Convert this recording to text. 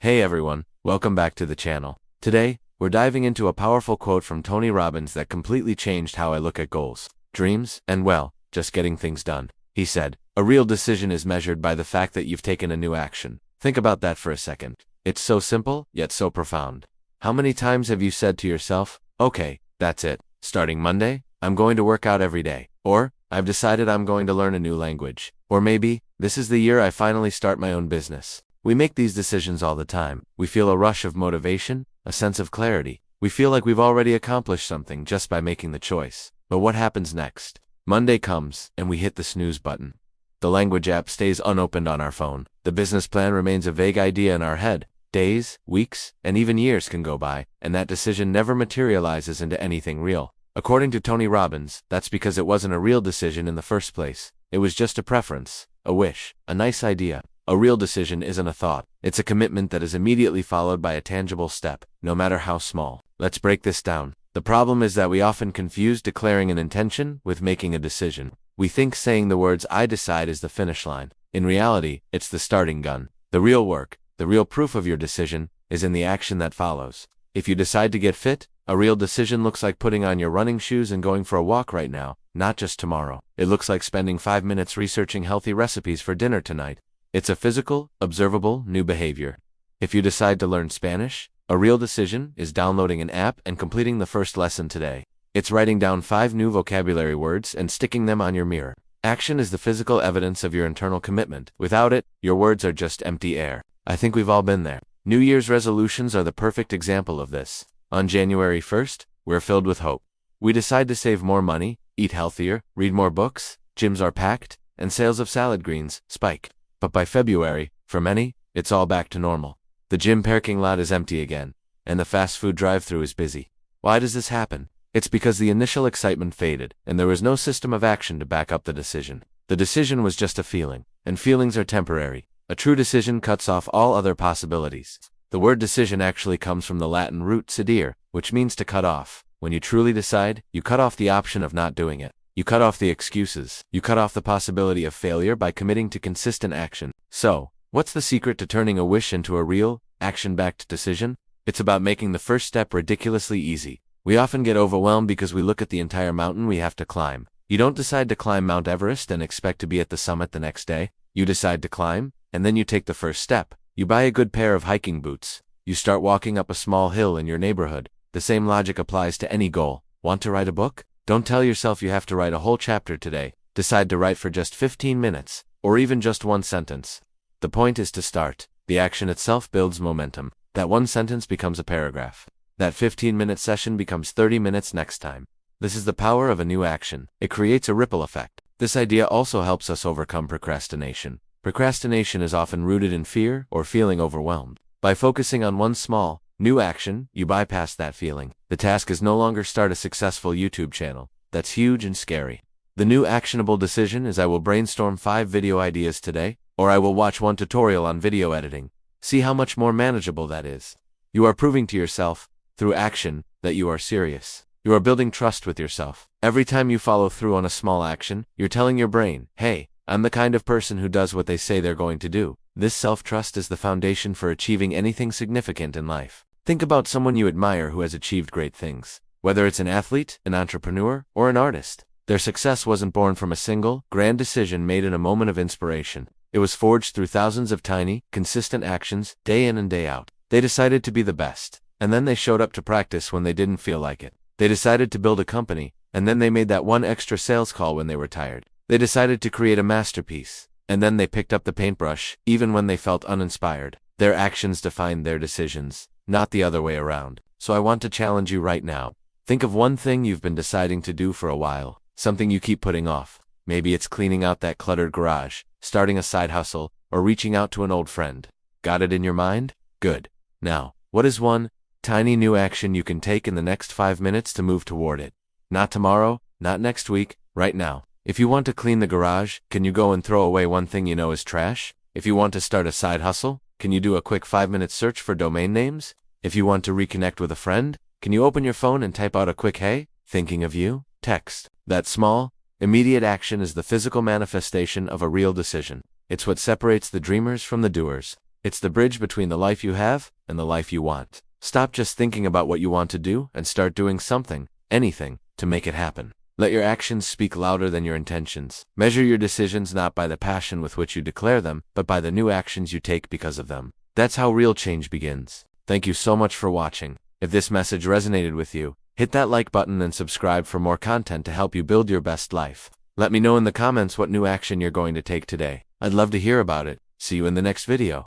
Hey everyone, welcome back to the channel. Today, we're diving into a powerful quote from Tony Robbins that completely changed how I look at goals, dreams, and just getting things done. He said, "A real decision is measured by the fact that you've taken a new action." Think about that for a second. It's so simple, yet so profound. How many times have you said to yourself, "Okay, that's it. Starting Monday, I'm going to work out every day." Or, "I've decided I'm going to learn a new language." Or maybe, "This is the year I finally start my own business." We make these decisions all the time. We feel a rush of motivation, a sense of clarity. We feel like we've already accomplished something just by making the choice. But what happens next? Monday comes, and we hit the snooze button. The language app stays unopened on our phone. The business plan remains a vague idea in our head. Days, weeks, and even years can go by, and that decision never materializes into anything real. According to Tony Robbins, that's because it wasn't a real decision in the first place. It was just a preference, a wish, a nice idea. A real decision isn't a thought. It's a commitment that is immediately followed by a tangible step, no matter how small. Let's break this down. The problem is that we often confuse declaring an intention with making a decision. We think saying the words "I decide" is the finish line. In reality, it's the starting gun. The real work, the real proof of your decision, is in the action that follows. If you decide to get fit, a real decision looks like putting on your running shoes and going for a walk right now, not just tomorrow. It looks like spending 5 minutes researching healthy recipes for dinner tonight. It's a physical, observable, new behavior. If you decide to learn Spanish, a real decision is downloading an app and completing the first lesson today. It's writing down 5 new vocabulary words and sticking them on your mirror. Action is the physical evidence of your internal commitment. Without it, your words are just empty air. I think we've all been there. New Year's resolutions are the perfect example of this. On January 1st, we're filled with hope. We decide to save more money, eat healthier, read more books, gyms are packed, and sales of salad greens spike. But by February, for many, it's all back to normal. The gym parking lot is empty again, and the fast food drive-thru is busy. Why does this happen? It's because the initial excitement faded, and there was no system of action to back up the decision. The decision was just a feeling, and feelings are temporary. A true decision cuts off all other possibilities. The word decision actually comes from the Latin root sedere, which means to cut off. When you truly decide, you cut off the option of not doing it. You cut off the excuses. You cut off the possibility of failure by committing to consistent action. So, what's the secret to turning a wish into a real, action-backed decision? It's about making the first step ridiculously easy. We often get overwhelmed because we look at the entire mountain we have to climb. You don't decide to climb Mount Everest and expect to be at the summit the next day. You decide to climb, and then you take the first step. You buy a good pair of hiking boots. You start walking up a small hill in your neighborhood. The same logic applies to any goal. Want to write a book? Don't tell yourself you have to write a whole chapter today. Decide to write for just 15 minutes, or even just one sentence. The point is to start. The action itself builds momentum. That one sentence becomes a paragraph. That 15-minute session becomes 30 minutes next time. This is the power of a new action. It creates a ripple effect. This idea also helps us overcome procrastination. Procrastination is often rooted in fear or feeling overwhelmed. By focusing on one small, new action, you bypass that feeling. The task is no longer start a successful YouTube channel. That's huge and scary. The new actionable decision is I will brainstorm 5 video ideas today, or I will watch one tutorial on video editing. See how much more manageable that is. You are proving to yourself, through action, that you are serious. You are building trust with yourself. Every time you follow through on a small action, you're telling your brain, "Hey, I'm the kind of person who does what they say they're going to do." This self-trust is the foundation for achieving anything significant in life. Think about someone you admire who has achieved great things. Whether it's an athlete, an entrepreneur, or an artist, their success wasn't born from a single, grand decision made in a moment of inspiration. It was forged through thousands of tiny, consistent actions, day in and day out. They decided to be the best, and then they showed up to practice when they didn't feel like it. They decided to build a company, and then they made that one extra sales call when they were tired. They decided to create a masterpiece, and then they picked up the paintbrush, even when they felt uninspired. Their actions defined their decisions, not the other way around. So I want to challenge you right now. Think of one thing you've been deciding to do for a while, something you keep putting off. Maybe it's cleaning out that cluttered garage, starting a side hustle, or reaching out to an old friend. Got it in your mind? Good. Now, what is one tiny new action you can take in the next 5 minutes to move toward it? Not tomorrow, not next week, right now. If you want to clean the garage, can you go and throw away one thing you know is trash? If you want to start a side hustle, can you do a quick 5-minute search for domain names? If you want to reconnect with a friend, can you open your phone and type out a quick "Hey, thinking of you" text? That small, immediate action is the physical manifestation of a real decision. It's what separates the dreamers from the doers. It's the bridge between the life you have and the life you want. Stop just thinking about what you want to do and start doing something, anything, to make it happen. Let your actions speak louder than your intentions. Measure your decisions not by the passion with which you declare them, but by the new actions you take because of them. That's how real change begins. Thank you so much for watching. If this message resonated with you, hit that like button and subscribe for more content to help you build your best life. Let me know in the comments what new action you're going to take today. I'd love to hear about it. See you in the next video.